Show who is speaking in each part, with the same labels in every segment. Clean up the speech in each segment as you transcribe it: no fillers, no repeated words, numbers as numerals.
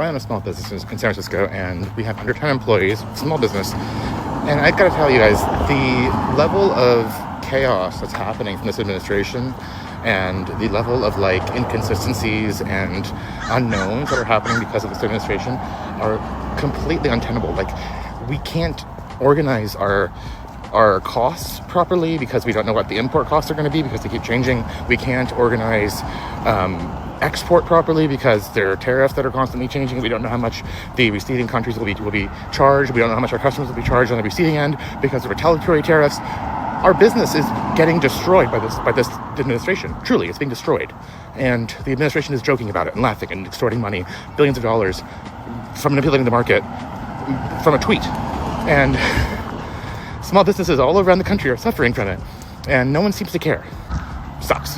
Speaker 1: I own a small business in San Francisco, and we have under 10 employees, small business. And I've got to tell you guys, the level of chaos that's happening from this administration and the level of inconsistencies and unknowns that are happening because of this administration are completely untenable. We can't organize our costs properly because we don't know what the import costs are going to be because they keep changing. We can't organize export properly because there are tariffs that are constantly changing. We don't know how much the receiving countries will be charged. We don't know how much our customers will be charged on the receiving end because of retaliatory tariffs. Our business is getting destroyed by this administration. Truly, it's being destroyed. And the administration is joking about it and laughing and extorting money, billions of dollars, from manipulating the market from a tweet. And small businesses all around the country are suffering from it. And no one seems to care. Sucks.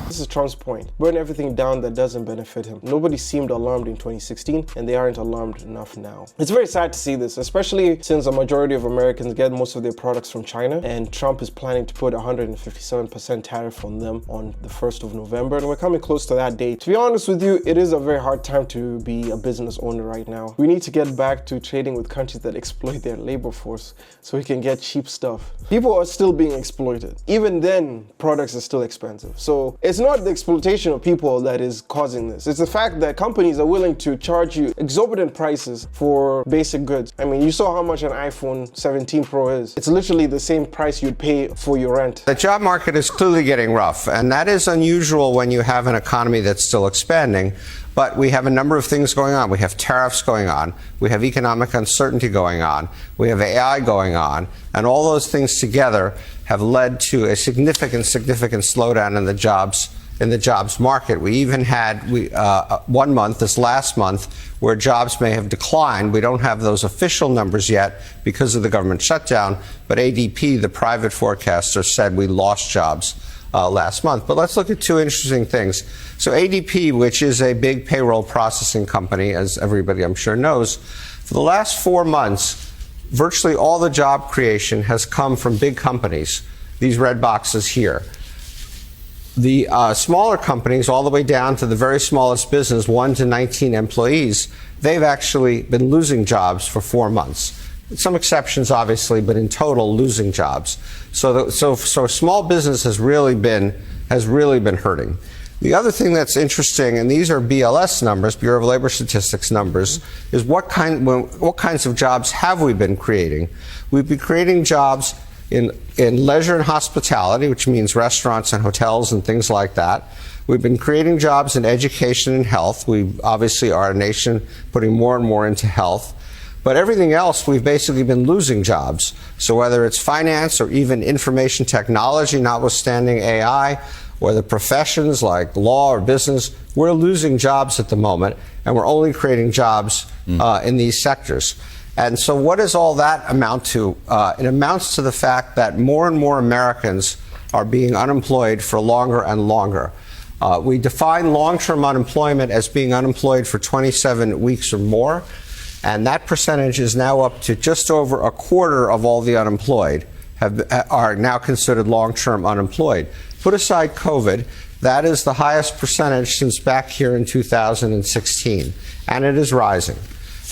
Speaker 2: This is Trump's point. Burn everything down that doesn't benefit him. Nobody seemed alarmed in 2016, and they aren't alarmed enough now. It's very sad to see this, especially since a majority of Americans get most of their products from China, and Trump is planning to put 157% tariff on them on the 1st of November, and we're coming close to that date. To be honest with you, it is a very hard time to be a business owner right now. We need to get back to trading with countries that exploit their labor force so we can get cheap stuff. People are still being exploited. Even then, products are still expensive. So it's not the exploitation of people that is causing this. It's the fact that companies are willing to charge you exorbitant prices for basic goods. I mean, you saw how much an iPhone 17 Pro is. It's literally the same price you'd pay for your rent.
Speaker 3: The job market is clearly getting rough, and that is unusual when you have an economy that's still expanding. But we have a number of things going on. We have tariffs going on. We have economic uncertainty going on. We have AI going on. And all those things together have led to a significant slowdown in the jobs market. We even had 1 month, this last month, where jobs may have declined. We don't have those official numbers yet because of the government shutdown, but ADP, the private forecaster, said we lost jobs last month. But let's look at two interesting things. So ADP, which is a big payroll processing company, as everybody I'm sure knows, for the last 4 months, virtually all the job creation has come from big companies, these red boxes here. The smaller companies, all the way down to the very smallest business, 1 to 19 employees, they've actually been losing jobs for 4 months. Some exceptions, obviously, but in total, losing jobs. So small business has really been hurting. The other thing that's interesting, and these are BLS numbers, Bureau of Labor Statistics numbers, is what kinds of jobs have we been creating? We've been creating jobs in leisure and hospitality, which means restaurants and hotels and things like that. We've been creating jobs in education and health. We obviously are a nation putting more and more into health. But everything else, we've basically been losing jobs. So whether it's finance or even information technology, notwithstanding AI, or the professions like law or business, we're losing jobs at the moment, and we're only creating jobs in these sectors. And so what does all that amount to? It amounts to the fact that more and more Americans are being unemployed for longer and longer. We define long-term unemployment as being unemployed for 27 weeks or more, and that percentage is now up to just over a quarter of all the unemployed are now considered long-term unemployed. Put aside COVID, that is the highest percentage since back here in 2016, and it is rising.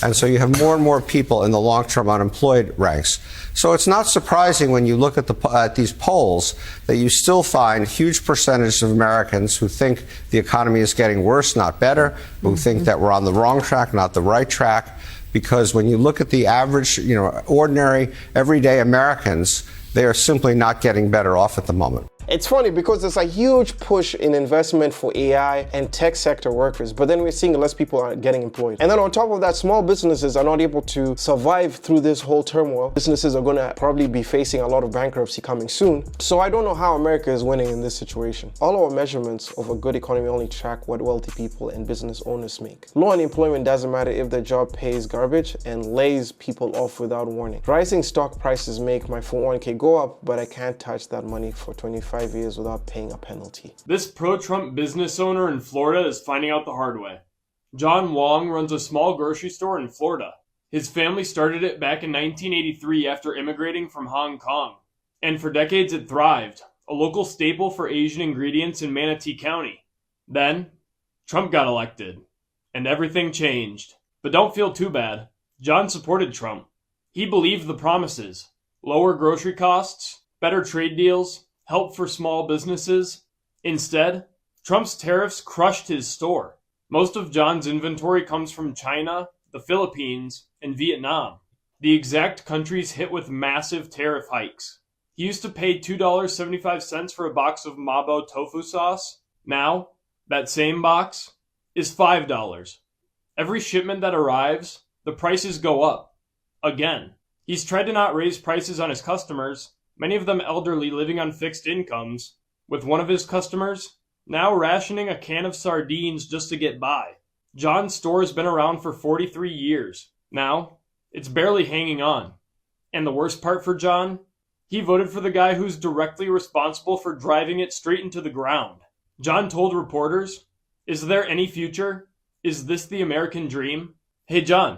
Speaker 3: And so you have more and more people in the long-term unemployed ranks. So it's not surprising when you look at these polls that you still find huge percentages of Americans who think the economy is getting worse, not better, who think that we're on the wrong track, not the right track. Because when you look at the average, ordinary, everyday Americans, they are simply not getting better off at the moment.
Speaker 2: It's funny because there's a huge push in investment for AI and tech sector workers, but then we're seeing less people are getting employed. And then on top of that, small businesses are not able to survive through this whole turmoil. Businesses are going to probably be facing a lot of bankruptcy coming soon. So I don't know how America is winning in this situation. All our measurements of a good economy only track what wealthy people and business owners make. Low unemployment doesn't matter if the job pays garbage and lays people off without warning. Rising stock prices make my 401k go up, but I can't touch that money for 25 years without paying a penalty.
Speaker 4: This pro-Trump business owner in Florida is finding out the hard way. John Wong runs a small grocery store in Florida. His family started it back in 1983 after immigrating from Hong Kong. And for decades it thrived, a local staple for Asian ingredients in Manatee County. Then, Trump got elected, and everything changed. But don't feel too bad. John supported Trump. He believed the promises. Lower grocery costs, better trade deals, help for small businesses. Instead, Trump's tariffs crushed his store. Most of John's inventory comes from China, the Philippines, and Vietnam, the exact countries hit with massive tariff hikes. He used to pay $2.75 for a box of Mabo tofu sauce. Now, that same box is $5. Every shipment that arrives, the prices go up. Again. He's tried to not raise prices on his customers, many of them elderly living on fixed incomes, with one of his customers now rationing a can of sardines just to get by. John's store has been around for 43 years. Now, it's barely hanging on. And the worst part for John? He voted for the guy who's directly responsible for driving it straight into the ground. John told reporters, "Is there any future? Is this the American dream? Hey John,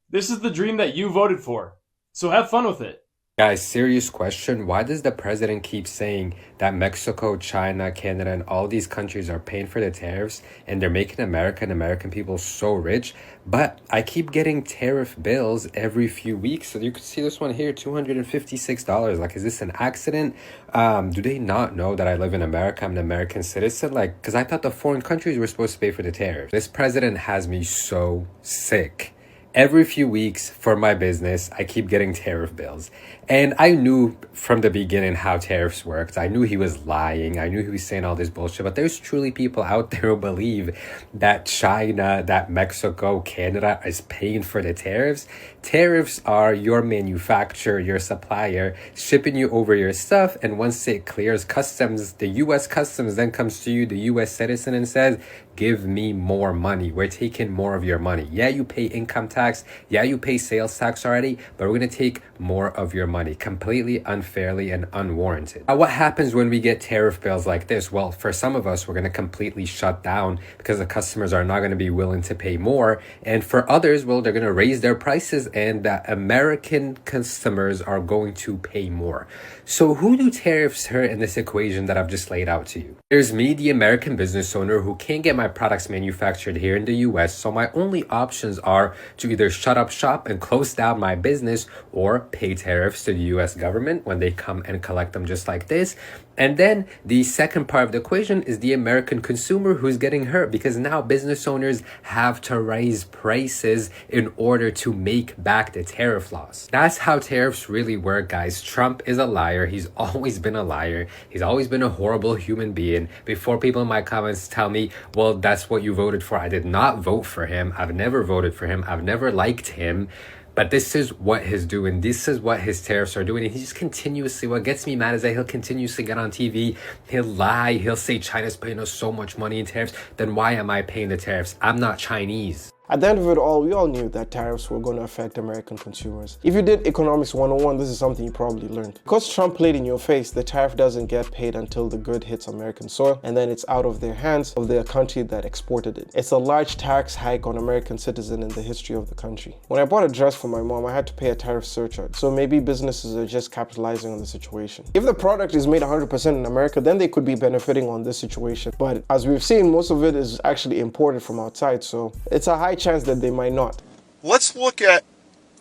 Speaker 4: this is the dream that you voted for. So have fun with it."
Speaker 5: Guys, serious question. Why does the president keep saying that Mexico, China, Canada, and all these countries are paying for the tariffs and they're making America and American people so rich? But I keep getting tariff bills every few weeks. So you can see this one here, $256. Like, is this an accident? Do they not know that I live in America? I'm an American citizen? Like, because I thought the foreign countries were supposed to pay for the tariffs. This president has me so sick. Every few weeks for my business, I keep getting tariff bills. And I knew from the beginning how tariffs worked. I knew he was lying. I knew he was saying all this bullshit. But there's truly people out there who believe that China, that Mexico, Canada is paying for the tariffs. Tariffs are your manufacturer, your supplier, shipping you over your stuff. And once it clears customs, the U.S. Customs then comes to you, the U.S. citizen, and says, "Give me more money. We're taking more of your money. Yeah, you pay income tax. Yeah, you pay sales tax already, but we're going to take more of your money completely unfairly and unwarranted." Now, what happens when we get tariff bills like this? Well, for some of us, we're going to completely shut down because the customers are not going to be willing to pay more. And for others, well, they're going to raise their prices and the American customers are going to pay more. So who do tariffs hurt in this equation that I've just laid out to you? There's me, the American business owner who can't get my products manufactured here in the US, so my only options are to either shut up shop and close down my business or pay tariffs to the US government when they come and collect them just like this. And then the second part of the equation is the American consumer who's getting hurt because now business owners have to raise prices in order to make back the tariff loss. That's how tariffs really work, guys. Trump is a liar. He's always been a liar. He's always been a horrible human being. Before people in my comments tell me, well, that's what you voted for. I did not vote for him. I've never voted for him. I've never liked him. But this is what he's doing. This is what his tariffs are doing. And he just continuously, what gets me mad is that he'll continuously get on TV. He'll lie. He'll say China's paying us so much money in tariffs. Then why am I paying the tariffs? I'm not Chinese.
Speaker 2: At the end of it all, we all knew that tariffs were going to affect American consumers. If you did Economics 101, this is something you probably learned. Because Trump played in your face, the tariff doesn't get paid until the good hits American soil, and then it's out of their hands of the country that exported it. It's the largest tax hike on American citizen in the history of the country. When I bought a dress for my mom, I had to pay a tariff surcharge, so maybe businesses are just capitalizing on the situation. If the product is made 100% in America, then they could be benefiting on this situation. But as we've seen, most of it is actually imported from outside, so it's a high chance that they might not.
Speaker 6: Let's look at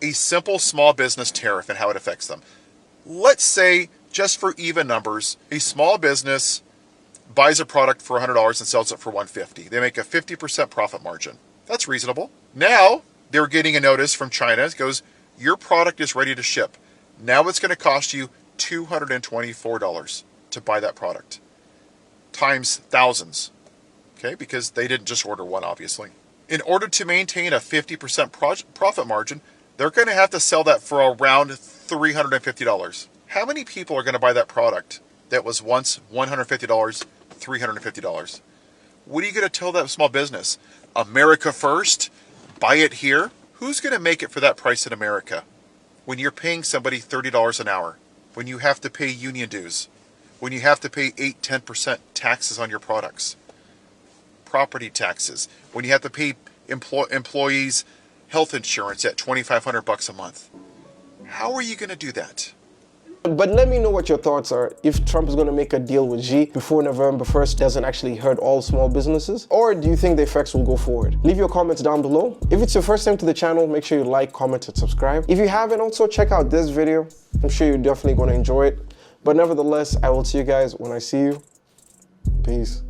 Speaker 6: a simple small business tariff and how it affects them. Let's say, just for even numbers, a small business buys a product for $100 and sells it for $150. They make a 50% profit margin. That's reasonable. Now they're getting a notice from China. It goes, your product is ready to ship. Now it's going to cost you $224 to buy that product, times thousands, okay? Because they didn't just order one, obviously. In order to maintain a 50% profit margin, they're going to have to sell that for around $350. How many people are going to buy that product that was once $150, $350? What are you going to tell that small business? America first? Buy it here? Who's going to make it for that price in America? When you're paying somebody $30 an hour, when you have to pay union dues, when you have to pay 8-10% taxes on your products, property taxes, when you have to pay employees health insurance at $2,500 a month. How are you going to do that?
Speaker 2: But let me know what your thoughts are. If Trump is going to make a deal with Xi before November 1st doesn't actually hurt all small businesses, or do you think the effects will go forward? Leave your comments down below. If it's your first time to the channel, make sure you like, comment, and subscribe. If you haven't, also check out this video. I'm sure you're definitely going to enjoy it. But nevertheless, I will see you guys when I see you. Peace.